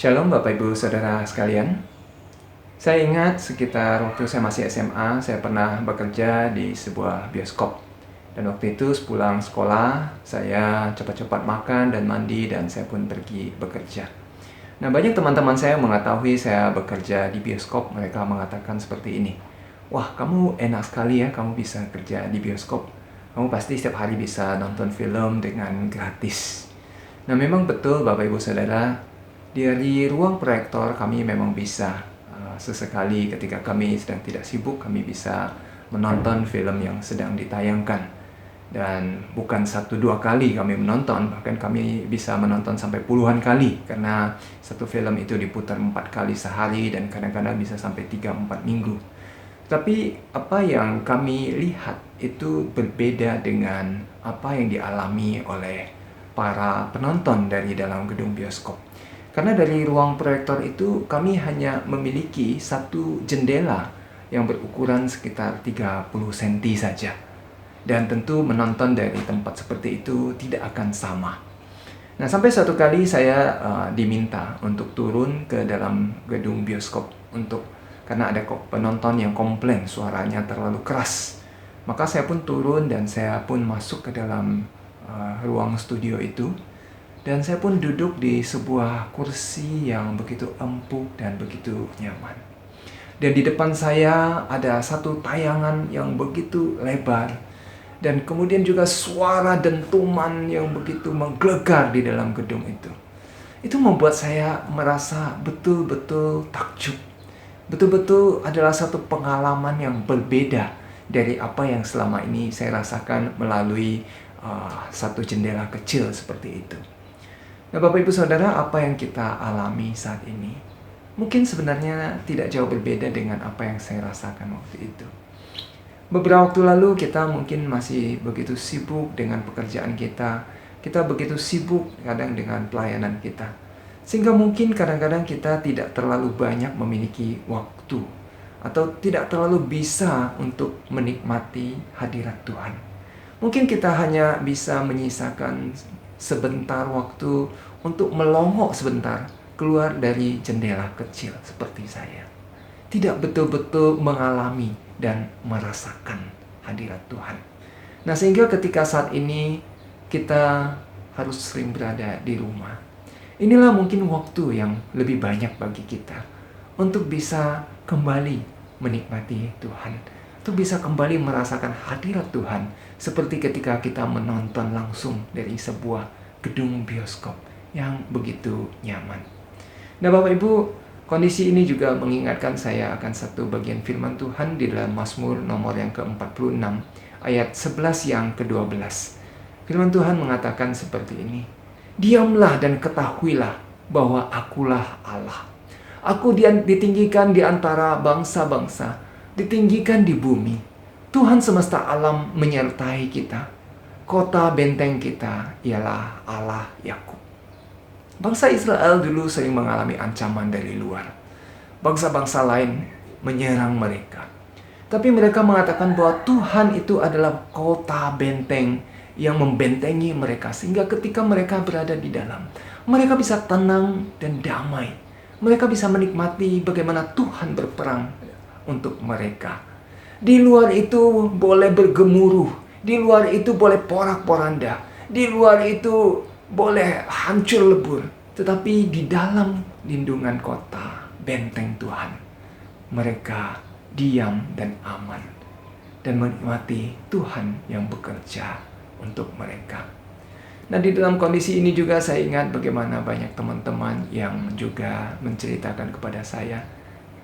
Shalom Bapak Ibu Saudara sekalian. Saya ingat sekitar waktu saya masih SMA, saya pernah bekerja di sebuah bioskop. Dan waktu itu sepulang sekolah, saya cepat-cepat makan dan mandi dan saya pun pergi bekerja. Nah, banyak teman-teman saya mengetahui saya bekerja di bioskop, mereka mengatakan seperti ini. Wah, kamu enak sekali ya, kamu bisa kerja di bioskop. Kamu pasti setiap hari bisa nonton film dengan gratis. Nah, memang betul Bapak Ibu Saudara, dari ruang proyektor kami memang bisa sesekali ketika kami sedang tidak sibuk, kami bisa menonton film yang sedang ditayangkan. Dan bukan 1-2 kali kami menonton, bahkan kami bisa menonton sampai puluhan kali, karena satu film itu diputar 4 kali sehari dan kadang-kadang bisa sampai 3-4 minggu. Tapi apa yang kami lihat itu berbeda dengan apa yang dialami oleh para penonton dari dalam gedung bioskop. Karena dari ruang proyektor itu kami hanya memiliki satu jendela yang berukuran sekitar 30 cm saja. Dan tentu menonton dari tempat seperti itu tidak akan sama. Nah, sampai suatu kali saya diminta untuk turun ke dalam gedung bioskop karena ada penonton yang komplain suaranya terlalu keras. Maka saya pun turun dan saya pun masuk ke dalam ruang studio itu. Dan saya pun duduk di sebuah kursi yang begitu empuk dan begitu nyaman. Dan di depan saya ada satu tayangan yang begitu lebar. Dan kemudian juga suara dentuman yang begitu menggelegar di dalam gedung itu. Itu membuat saya merasa betul-betul takjub. Betul-betul adalah satu pengalaman yang berbeda dari apa yang selama ini saya rasakan melalui satu jendela kecil seperti itu. Nah, Bapak Ibu Saudara, apa yang kita alami saat ini mungkin sebenarnya tidak jauh berbeda dengan apa yang saya rasakan waktu itu. Beberapa waktu lalu kita mungkin masih begitu sibuk dengan pekerjaan kita. Kita begitu sibuk kadang dengan pelayanan kita. Sehingga mungkin kadang-kadang kita tidak terlalu banyak memiliki waktu atau tidak terlalu bisa untuk menikmati hadirat Tuhan. Mungkin kita hanya bisa menyisakan sebentar waktu untuk melongok sebentar keluar dari jendela kecil seperti saya. Tidak betul-betul mengalami dan merasakan hadirat Tuhan. Nah, sehingga ketika saat ini kita harus sering berada di rumah. Inilah mungkin waktu yang lebih banyak bagi kita untuk bisa kembali menikmati Tuhan, untuk bisa kembali merasakan hadirat Tuhan seperti ketika kita menonton langsung dari sebuah gedung bioskop yang begitu nyaman. Nah, Bapak Ibu, kondisi ini juga mengingatkan saya akan satu bagian firman Tuhan di dalam Mazmur nomor yang ke-46 ayat 11 yang ke-12. Firman Tuhan mengatakan seperti ini. Diamlah dan ketahuilah bahwa akulah Allah. Aku ditinggikan di antara bangsa-bangsa, ditinggikan di bumi. Tuhan semesta alam menyertai kita. Kota benteng kita ialah Allah Yakub. Bangsa Israel dulu sering mengalami ancaman dari luar. Bangsa-bangsa lain menyerang mereka. Tapi mereka mengatakan bahwa Tuhan itu adalah kota benteng yang membentengi mereka. Sehingga ketika mereka berada di dalam, mereka bisa tenang dan damai. Mereka bisa menikmati bagaimana Tuhan berperang untuk mereka. Di luar itu boleh bergemuruh. Di luar itu boleh porak-poranda. Di luar itu boleh hancur lebur. Tetapi di dalam lindungan kota benteng Tuhan, mereka diam dan aman. Dan menikmati Tuhan yang bekerja untuk mereka. Nah, di dalam kondisi ini juga saya ingat bagaimana banyak teman-teman yang juga menceritakan kepada saya.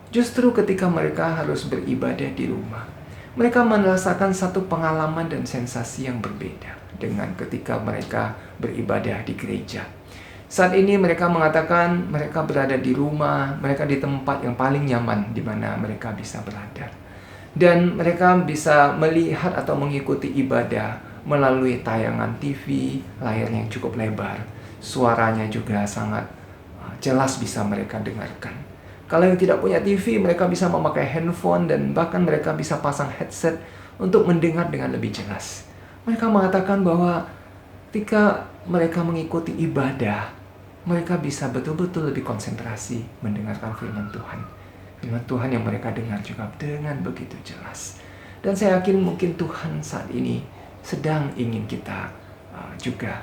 Justru ketika mereka harus beribadah di rumah, mereka merasakan satu pengalaman dan sensasi yang berbeda dengan ketika mereka beribadah di gereja. Saat ini mereka mengatakan mereka berada di rumah, mereka di tempat yang paling nyaman di mana mereka bisa berada. Dan mereka bisa melihat atau mengikuti ibadah melalui tayangan TV, layar yang cukup lebar. Suaranya juga sangat jelas bisa mereka dengarkan. Kalau yang tidak punya TV, mereka bisa memakai handphone dan bahkan mereka bisa pasang headset untuk mendengar dengan lebih jelas. Mereka mengatakan bahwa ketika mereka mengikuti ibadah, mereka bisa betul-betul lebih konsentrasi mendengarkan firman Tuhan. Firman Tuhan yang mereka dengar juga dengan begitu jelas. Dan saya yakin mungkin Tuhan saat ini sedang ingin kita juga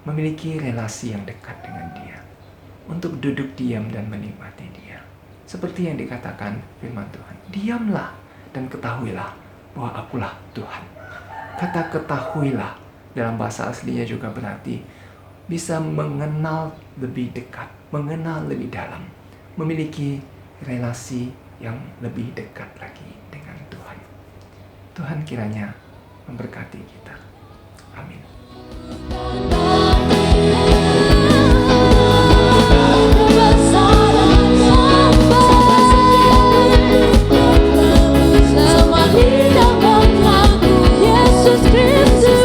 memiliki relasi yang dekat dengan Dia, untuk duduk diam dan menikmati Dia. Seperti yang dikatakan firman Tuhan, diamlah dan ketahuilah bahwa akulah Tuhan. Kata ketahuilah dalam bahasa aslinya juga berarti bisa mengenal lebih dekat, mengenal lebih dalam, memiliki relasi yang lebih dekat lagi dengan Tuhan. Tuhan kiranya memberkati kita. Amin. Yesus Kristus.